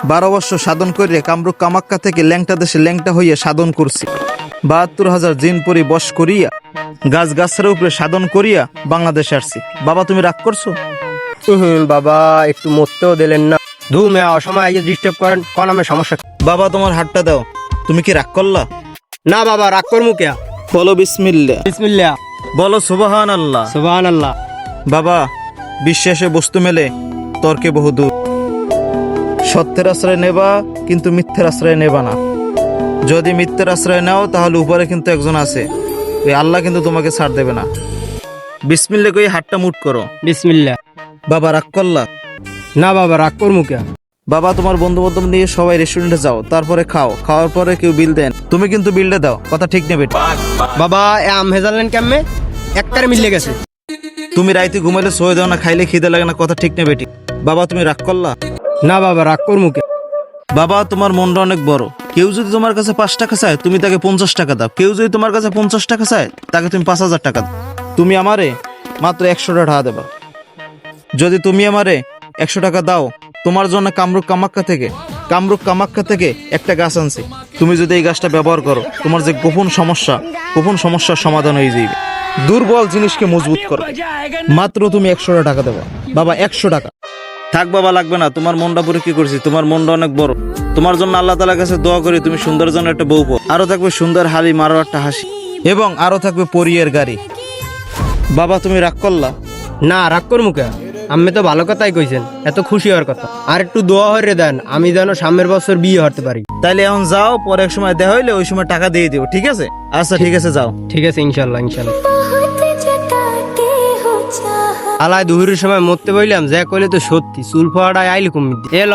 12 বছর সাধন করিয়া কামরূপ কামাখ্যা থেকে ল্যাংটা দেশে ল্যাংটা হইয়া সাধন করছি। 72,000 জিন পরি বশ করিয়া গাছ গাছের উপরে সাধন করিয়া বাংলাদেশে আসছি। বাবা তুমি রাগ করছো? বাবা একটু মরতেও দিলেন না। ধুমে অসময় আইয়ে ডিস্টার্ব করেন, কোন আমার সমস্যা? বাবা তোমার হাতটা দাও। তুমি কি রাগ করলা? না বাবা, রাগ করমু কে? বলো বিসমিল্লাহ। বিসমিল্লাহ। বলো সুবহানাল্লাহ। সুবহানাল্লাহ। বাবা বিশ্বাসে বস্তু মেলে, তর্কে বহুদূর। সত্যের আশ্রয় নেবা, কিন্তু মিথ্যের আশ্রয় নেবা না। যদি মিথ্যের আশ্রয় নাও তাহলে উপরে কিন্তু একজন আছে, ওই আল্লাহ কিন্তু তোমাকে ছাড় দেবে না। বিসমিল্লাহ কই হাতটা মুট করো। বিসমিল্লাহ। বাবা রাগ করলা? না বাবা, রাগ করমু কে? বাবা তোমার বন্ধু বান্ধব নিয়ে সবাই রেস্টুরেন্টে যাও, তারপরে খাও, খাওয়ার পরে কেউ বিল দেন, তুমি কিন্তু বিলটা দাও। কথা ঠিক নেবে? বাবা আম ভেজালেন কেমনে? একটারে মিলে গেছে। তুমি রাইতে ঘুমাইলে সয়ে দাও না, খাইলে খিদে লাগে না। কথা ঠিক নেবে? বাবা তুমি রাগ করলা? না বাবা, রাগ করমু কে? বাবা তোমার মনটা অনেক বড়। কেউ যদি তোমার কাছে 5 টাকা চায় তুমি তাকে 50 টাকা দাও। কেউ যদি তোমার কাছে 50 টাকা চায় তাকে তুমি 5,000 টাকা দাও। তুমি আমারে মাত্র 100 টাকা দেবা। যদি তুমি আমারে 100 টাকা দাও, তোমার জন্য কামরূপ কামাখ্যা থেকে একটা গাছ আনছি। তুমি যদি এই গাছটা ব্যবহার করো, তোমার যে গোপন সমস্যার সমাধান হয়ে যাবে। দুর্বল জিনিসকে মজবুত করো। মাত্র তুমি 100 টাকা দেবা। বাবা 100 টাকা। থাক বাবা, লাগবে না। তোমার মনটা পুরো কি করছি, তোমার মনটা অনেক বড়। তোমার জন্য আল্লাহ তাআলার কাছে দোয়া করি তুমি সুন্দর জন্য একটা বউ পাও। আরো থাকবে সুন্দর হালি মারো একটা হাসি, এবং আরো থাকবে পরিয়ের গাড়ি। বাবা তুমি রাগ করলা? না, রাগ করমু কে? আমি তো ভালো কথাই কইছেন, এত খুশি হওয়ার কথা। আর একটু দোয়া হরে দেন, আমি যেন সামনের বছর বিয়ে হতে পারি। তাইলে এখন যাও, পরে এক সময় দেখা হইলে ওই সময় টাকা দিয়ে দিও, ঠিক আছে? আচ্ছা ঠিক আছে, যাও। ঠিক আছে, ইনশাল্লাহ ইনশাল্লাহ। আলাই দুহুরের সময় মরতে বললাম, যা কইলে তো সত্যি। চুল ফাড়ায় আইলি কমি এ ল।